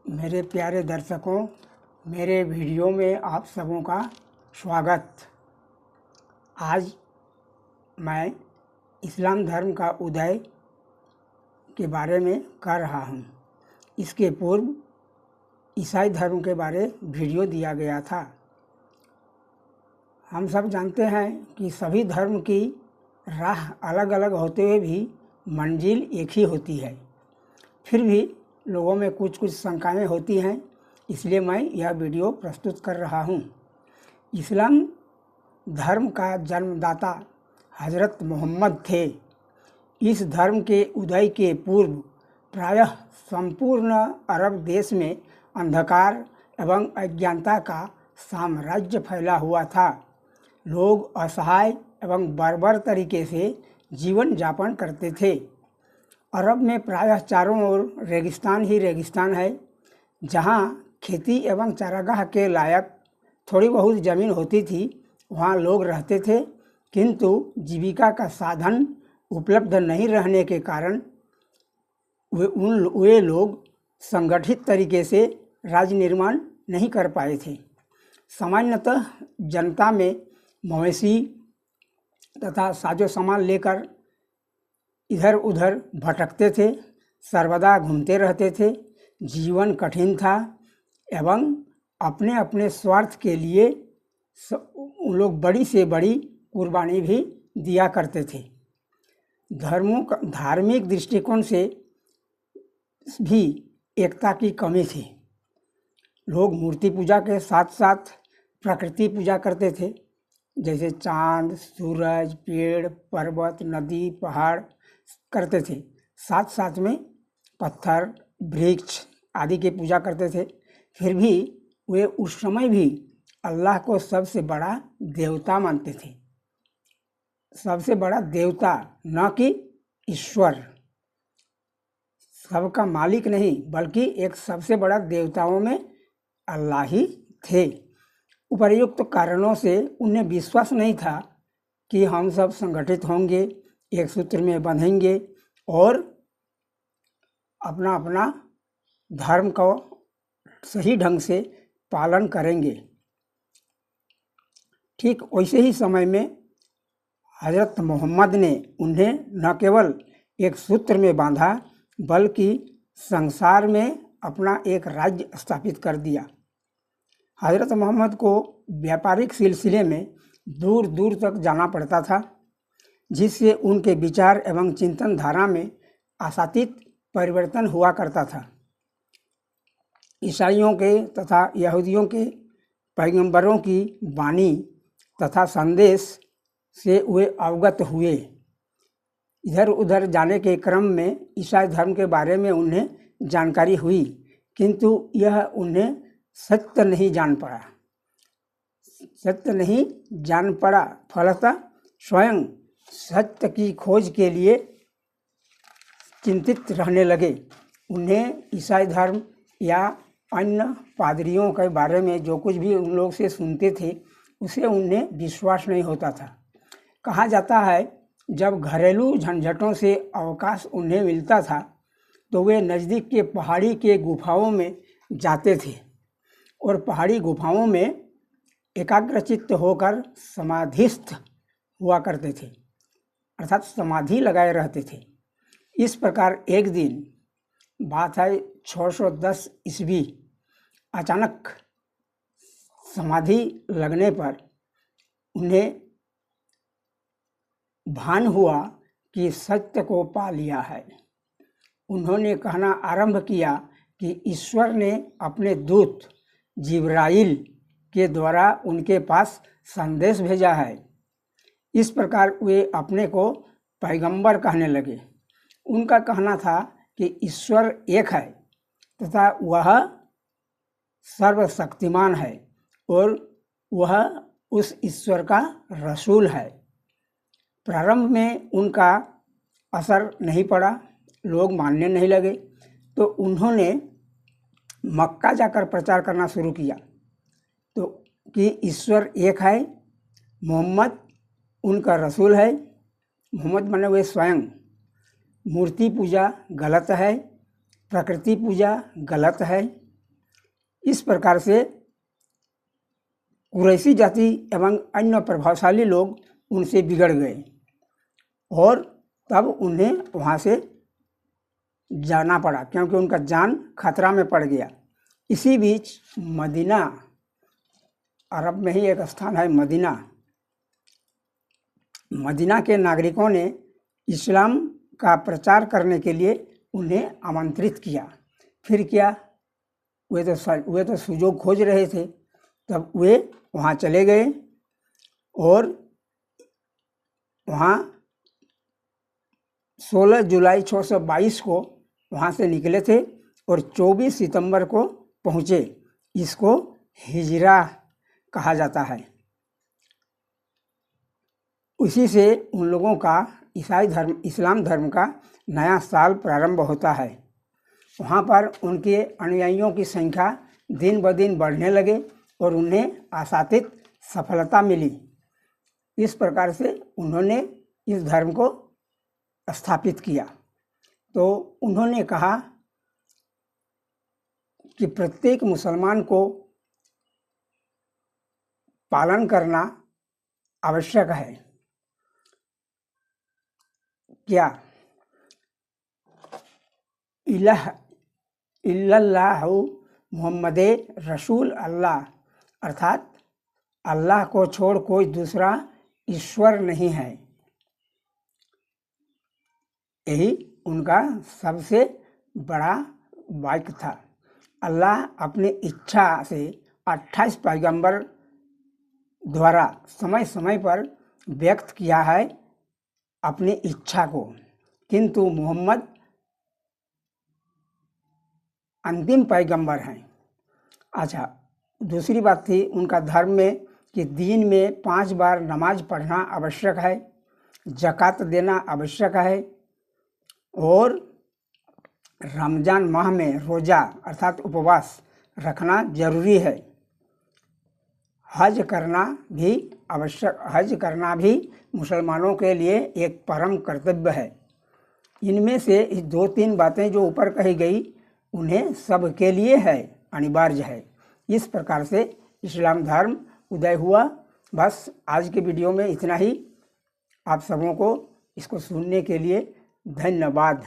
मेरे प्यारे दर्शकों, मेरे वीडियो में आप सबों का स्वागत। आज मैं इस्लाम धर्म का उदय के बारे में कर रहा हूँ। इसके पूर्व ईसाई धर्म के बारे वीडियो दिया गया था। हम सब जानते हैं कि सभी धर्म की राह अलग अलग होते हुए भी मंजिल एक ही होती है। फिर भी लोगों में कुछ शंकाएं होती हैं, इसलिए मैं यह वीडियो प्रस्तुत कर रहा हूँ। इस्लाम धर्म का जन्मदाता हज़रत मोहम्मद थे। इस धर्म के उदय के पूर्व प्रायः संपूर्ण अरब देश में अंधकार एवं अज्ञानता का साम्राज्य फैला हुआ था। लोग असहाय एवं बर्बर तरीके से जीवन यापन करते थे। अरब में प्रायः चारों ओर रेगिस्तान ही रेगिस्तान है। जहाँ खेती एवं चारागाह के लायक थोड़ी बहुत ज़मीन होती थी, वहाँ लोग रहते थे, किंतु जीविका का साधन उपलब्ध नहीं रहने के कारण वे लोग संगठित तरीके से राज्य निर्माण नहीं कर पाए थे। सामान्यतः जनता में मवेशी तथा साजो सामान लेकर इधर उधर भटकते थे, सर्वदा घूमते रहते थे। जीवन कठिन था एवं अपने अपने स्वार्थ के लिए उन लोग बड़ी से बड़ी कुर्बानी भी दिया करते थे। धार्मिक दृष्टिकोण से भी एकता की कमी थी। लोग मूर्ति पूजा के साथ साथ प्रकृति पूजा करते थे, जैसे चांद, सूरज, पेड़, पर्वत, नदी, पहाड़ करते थे। साथ साथ में पत्थर, वृक्ष आदि की पूजा करते थे। फिर भी वे उस समय भी अल्लाह को सबसे बड़ा देवता मानते थे। सबसे बड़ा देवता, न कि ईश्वर, सबका मालिक नहीं, बल्कि एक सबसे बड़ा देवताओं में अल्लाह ही थे। उपर्युक्त कारणों से उन्हें विश्वास नहीं था कि हम सब संगठित होंगे, एक सूत्र में बंधेंगे और अपना अपना धर्म को सही ढंग से पालन करेंगे। ठीक वैसे ही समय में हज़रत मोहम्मद ने उन्हें न केवल एक सूत्र में बांधा, बल्कि संसार में अपना एक राज्य स्थापित कर दिया। हज़रत मोहम्मद को व्यापारिक सिलसिले में दूर दूर तक जाना पड़ता था, जिससे उनके विचार एवं चिंतन धारा में आशातीत परिवर्तन हुआ करता था। ईसाइयों के तथा यहूदियों के पैगंबरों की वाणी तथा संदेश से वे अवगत हुए। इधर उधर जाने के क्रम में ईसाई धर्म के बारे में उन्हें जानकारी हुई, किंतु यह उन्हें सत्य नहीं जान पड़ा। फलतः स्वयं सत्य की खोज के लिए चिंतित रहने लगे। उन्हें ईसाई धर्म या अन्य पादरियों के बारे में जो कुछ भी उन लोग से सुनते थे, उसे उन्हें विश्वास नहीं होता था। कहा जाता है, जब घरेलू झंझटों से अवकाश उन्हें मिलता था तो वे नज़दीक के पहाड़ी के गुफाओं में जाते थे और पहाड़ी गुफाओं में एकाग्रचित्त होकर समाधिस्थ हुआ करते थे, अर्थात समाधि लगाए रहते थे। इस प्रकार एक दिन, बात है 610 ईस्वी, अचानक समाधि लगने पर उन्हें भान हुआ कि सत्य को पा लिया है। उन्होंने कहना आरंभ किया कि ईश्वर ने अपने दूत जिब्राइल के द्वारा उनके पास संदेश भेजा है। इस प्रकार वे अपने को पैगंबर कहने लगे। उनका कहना था कि ईश्वर एक है तथा वह सर्वशक्तिमान है और वह उस ईश्वर का रसूल है। प्रारंभ में उनका असर नहीं पड़ा, लोग मानने नहीं लगे, तो उन्होंने मक्का जाकर प्रचार करना शुरू किया तो कि ईश्वर एक है, मोहम्मद उनका रसूल है। मोहम्मद बने हुए स्वयं। मूर्ति पूजा गलत है, प्रकृति पूजा गलत है, इस प्रकार से कुरैशी जाति एवं अन्य प्रभावशाली लोग उनसे बिगड़ गए और तब उन्हें वहाँ से जाना पड़ा, क्योंकि उनका जान खतरा में पड़ गया। इसी बीच मदीना, अरब में ही एक स्थान है मदीना, मदीना के नागरिकों ने इस्लाम का प्रचार करने के लिए उन्हें आमंत्रित किया। फिर क्या, वे तो सुजोग खोज रहे थे, तब वे वहाँ चले गए और वहाँ 16 जुलाई 622 को वहाँ से निकले थे और 24 सितंबर को पहुँचे। इसको हिजरा कहा जाता है। उसी से उन लोगों का इस्लाम धर्म का नया साल प्रारंभ होता है। वहाँ पर उनके अनुयायियों की संख्या दिन ब दिन बढ़ने लगे और उन्हें आशातीत सफलता मिली। इस प्रकार से उन्होंने इस धर्म को स्थापित किया। तो उन्होंने कहा कि प्रत्येक मुसलमान को पालन करना आवश्यक है। क्या? इल्लल्लाहु मुहम्मद रसूल अल्लाह, अर्थात अल्लाह को छोड़ कोई दूसरा ईश्वर नहीं है। यही उनका सबसे बड़ा वाक्य था। अल्लाह अपनी इच्छा से 28 पैगंबर द्वारा समय समय पर व्यक्त किया है अपनी इच्छा को, किंतु मोहम्मद अंतिम पैगंबर हैं। अच्छा, दूसरी बात थी उनका धर्म में कि दिन में 5 बार नमाज पढ़ना आवश्यक है, ज़कात देना आवश्यक है और रमज़ान माह में रोज़ा अर्थात उपवास रखना जरूरी है। हज करना भी मुसलमानों के लिए एक परम कर्तव्य है। इनमें से 2-3 बातें जो ऊपर कही गई उन्हें सबके लिए है, अनिवार्य है। इस प्रकार से इस्लाम धर्म उदय हुआ। बस आज के वीडियो में इतना ही। आप सबों को इसको सुनने के लिए धन्यवाद।